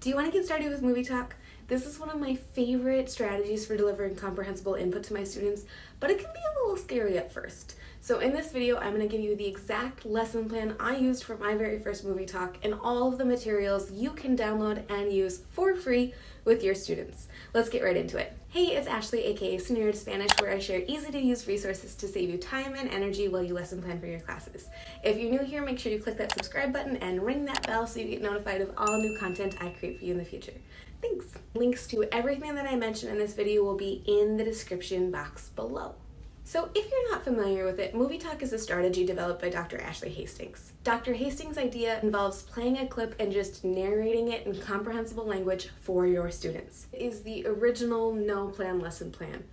Do you want to get started with movie talk? This is one of my favorite strategies for delivering comprehensible input to my students, but it can be a little scary at first. So in this video, I'm going to give you the exact lesson plan I used for my very first movie talk and all of the materials you can download and use for free with your students. Let's get right into it. Hey, it's Ashley, aka Señorita Spanish, where I share easy to use resources to save you time and energy while you lesson plan for your classes. If you're new here, make sure you click that subscribe button and ring that bell so you get notified of all new content I create for you in the future. Thanks. Links to everything that I mentioned in this video will be in the description box below. So if you're not familiar with it, Movie Talk is a strategy developed by Dr. Ashley Hastings. Dr. Hastings' idea involves playing a clip and just narrating it in comprehensible language for your students. It is the original no plan lesson plan.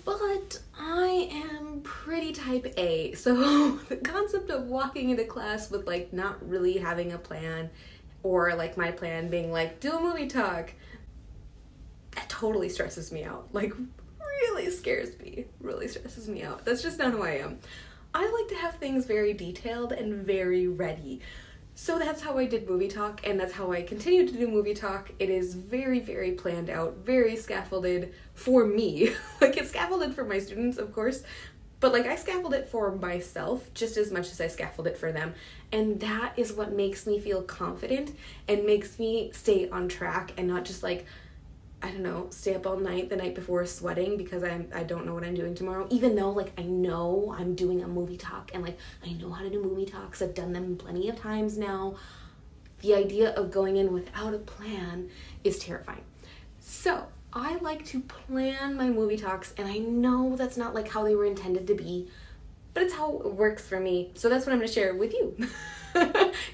But I am pretty type A, so the concept of walking into class with not really having a plan, or my plan being do a movie talk, that totally stresses me out. Really scares me, really stresses me out. That's just not who I am. I like to have things very detailed and very ready. So that's how I did movie talk, and that's how I continue to do movie talk. It is very, very planned out, very scaffolded for me. It's scaffolded for my students, of course, but I scaffold it for myself just as much as I scaffold it for them. And that is what makes me feel confident and makes me stay on track and not just stay up all night the night before sweating because I don't know what I'm doing tomorrow, even though I know I'm doing a movie talk and I know how to do movie talks. I've done them plenty of times now. The idea of going in without a plan is terrifying. So I like to plan my movie talks, and I know that's not how they were intended to be, but it's how it works for me. So that's what I'm going to share with you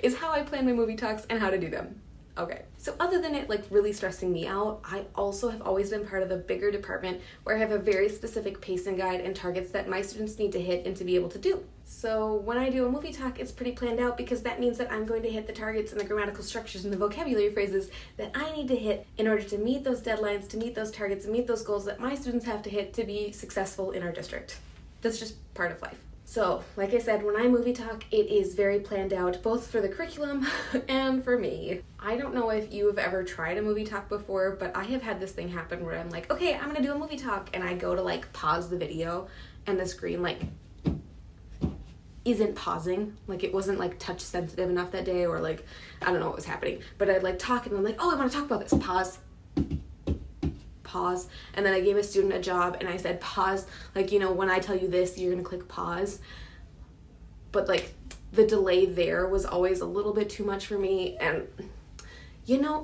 is how I plan my movie talks and how to do them. Okay, so other than it really stressing me out, I also have always been part of a bigger department where I have a very specific pacing guide and targets that my students need to hit and to be able to do. So when I do a movie talk, it's pretty planned out because that means that I'm going to hit the targets and the grammatical structures and the vocabulary phrases that I need to hit in order to meet those deadlines, to meet those targets, and meet those goals that my students have to hit to be successful in our district. That's just part of life. So, like I said, when I movie talk, it is very planned out, both for the curriculum and for me. I don't know if you have ever tried a movie talk before, but I have had this thing happen where I'm okay, I'm gonna do a movie talk, and I go to pause the video, and the screen isn't pausing. It wasn't touch sensitive enough that day, or I don't know what was happening. But I'd talk, and I'm oh, I wanna talk about this. Pause. And then I gave a student a job and I said pause, when I tell you this, you're gonna click pause. But the delay there was always a little bit too much for me. And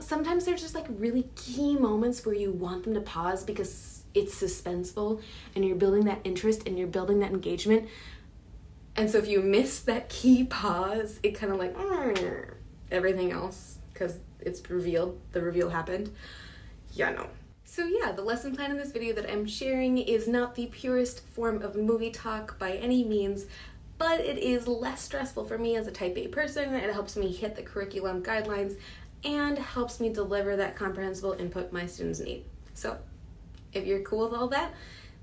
sometimes there's just really key moments where you want them to pause because it's suspenseful and you're building that interest and you're building that engagement. And so if you miss that key pause, it kind of everything else, because it's revealed, the reveal happened. Yeah, no. So yeah, the lesson plan in this video that I'm sharing is not the purest form of movie talk by any means, but it is less stressful for me as a type A person. It helps me hit the curriculum guidelines and helps me deliver that comprehensible input my students need. So if you're cool with all that,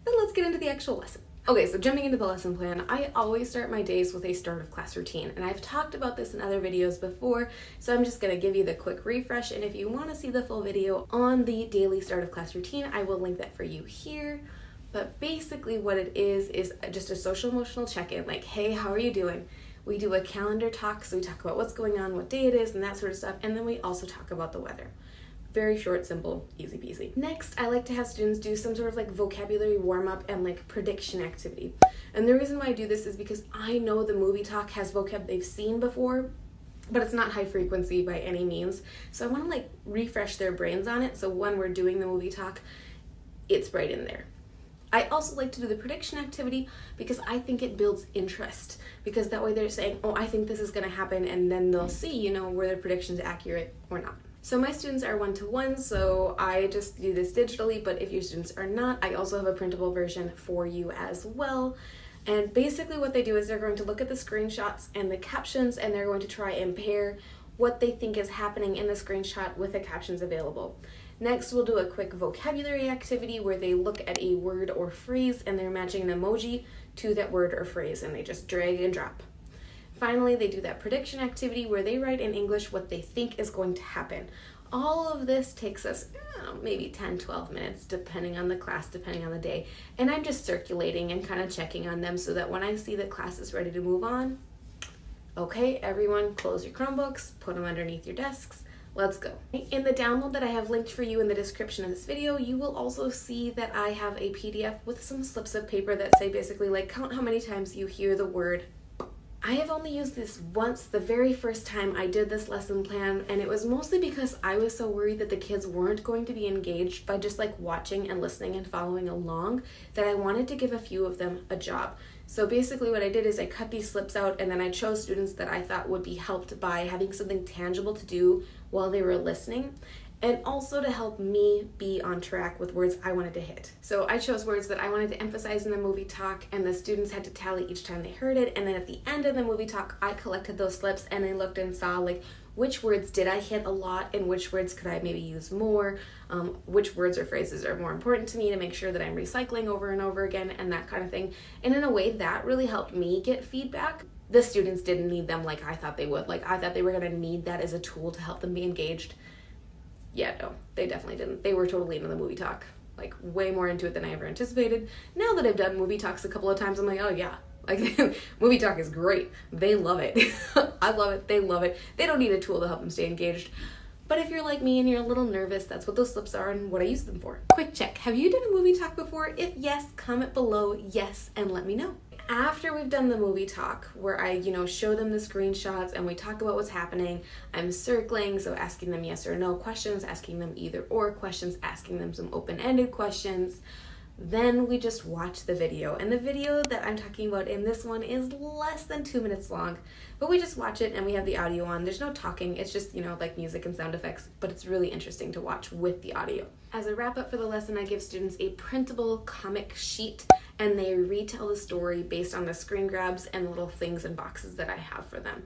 then let's get into the actual lesson. Okay, so jumping into the lesson plan, I always start my days with a start of class routine, and I've talked about this in other videos before, so I'm just going to give you the quick refresh, and if you want to see the full video on the daily start of class routine, I will link that for you here. But basically what it is just a social emotional check-in, hey, how are you doing? We do a calendar talk, so we talk about what's going on, what day it is, and that sort of stuff, and then we also talk about the weather. Very short, simple, easy peasy. Next, I like to have students do some sort of vocabulary warm-up and prediction activity. And the reason why I do this is because I know the movie talk has vocab they've seen before, but it's not high frequency by any means. So I want to refresh their brains on it, so when we're doing the movie talk, it's right in there. I also like to do the prediction activity because I think it builds interest, because that way they're saying, oh, I think this is going to happen, and then they'll see, were their predictions accurate or not. So my students are one-to-one, so I just do this digitally, but if your students are not, I also have a printable version for you as well. And basically what they do is they're going to look at the screenshots and the captions, and they're going to try and pair what they think is happening in the screenshot with the captions available. Next, we'll do a quick vocabulary activity where they look at a word or phrase and they're matching an emoji to that word or phrase, and they just drag and drop. Finally, they do that prediction activity where they write in English what they think is going to happen. All of this takes us maybe 10, 12 minutes, depending on the class, depending on the day. And I'm just circulating and kind of checking on them so that when I see the class is ready to move on, okay, everyone, close your Chromebooks, put them underneath your desks. Let's go. In the download that I have linked for you in the description of this video, you will also see that I have a PDF with some slips of paper that say basically like count how many times you hear the word. I have only used this once, the very first time I did this lesson plan, and it was mostly because I was so worried that the kids weren't going to be engaged by just like watching and listening and following along that I wanted to give a few of them a job. So basically what I did is I cut these slips out and then I chose students that I thought would be helped by having something tangible to do while they were listening, and also to help me be on track with words I wanted to hit. So I chose words that I wanted to emphasize in the movie talk, and the students had to tally each time they heard it, and then at the end of the movie talk, I collected those slips and I looked and saw like which words did I hit a lot and which words could I maybe use more, which words or phrases are more important to me to make sure that I'm recycling over and over again and that kind of thing. And in a way that really helped me get feedback. The students didn't need them like I thought they would. Like I thought they were gonna need that as a tool to help them be engaged. Yeah, no, they definitely didn't. They were totally into the movie talk, like way more into it than I ever anticipated. Now that I've done movie talks a couple of times, I'm like, oh yeah, like movie talk is great. They love it. I love it. They love it. They don't need a tool to help them stay engaged. But if you're like me and you're a little nervous, that's what those slips are and what I use them for. Quick check. Have you done a movie talk before? If yes, comment below yes and let me know. After we've done the movie talk, where I, show them the screenshots and we talk about what's happening, I'm circling, so asking them yes or no questions, asking them either or questions, asking them some open-ended questions. Then we just watch the video. And the video that I'm talking about in this one is less than 2 minutes long, but we just watch it and we have the audio on. There's no talking, it's just, like music and sound effects, but it's really interesting to watch with the audio. As a wrap up for the lesson, I give students a printable comic sheet and they retell the story based on the screen grabs and little things and boxes that I have for them.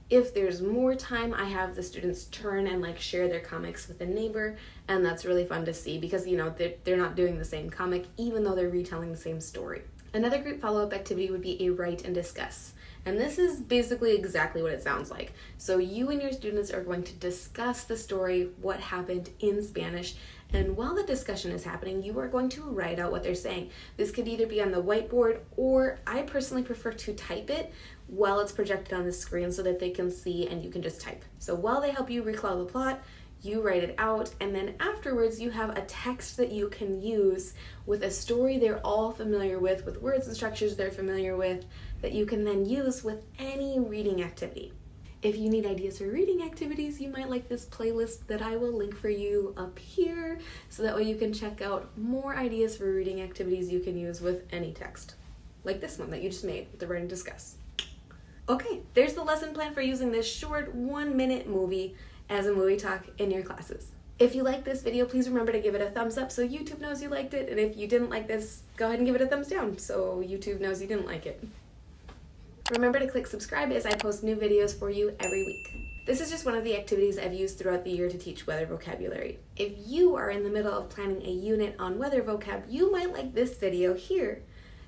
If there's more time, I have the students turn and share their comics with a neighbor, and that's really fun to see because they're not doing the same comic even though they're retelling the same story. Another group follow-up activity would be a write and discuss. And this is basically exactly what it sounds like. So you and your students are going to discuss the story, what happened in Spanish, and while the discussion is happening, you are going to write out what they're saying. This could either be on the whiteboard, or I personally prefer to type it while it's projected on the screen so that they can see and you can just type. So while they help you recall the plot, you write it out, and then afterwards you have a text that you can use with a story they're all familiar with words and structures they're familiar with, that you can then use with any reading activity. If you need ideas for reading activities, you might like this playlist that I will link for you up here, so that way you can check out more ideas for reading activities you can use with any text, like this one that you just made with the write and discuss. Okay, there's the lesson plan for using this short 1-minute movie as a movie talk in your classes. If you like this video, please remember to give it a thumbs up so YouTube knows you liked it, and if you didn't like this, go ahead and give it a thumbs down so YouTube knows you didn't like it. Remember to click subscribe as I post new videos for you every week. This is just one of the activities I've used throughout the year to teach weather vocabulary. If you are in the middle of planning a unit on weather vocab, you might like this video here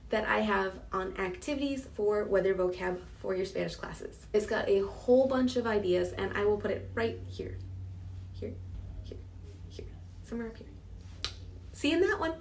that I have on activities for weather vocab for your Spanish classes. It's got a whole bunch of ideas, and I will put it right here, here, here, here, somewhere up here. See you in that one.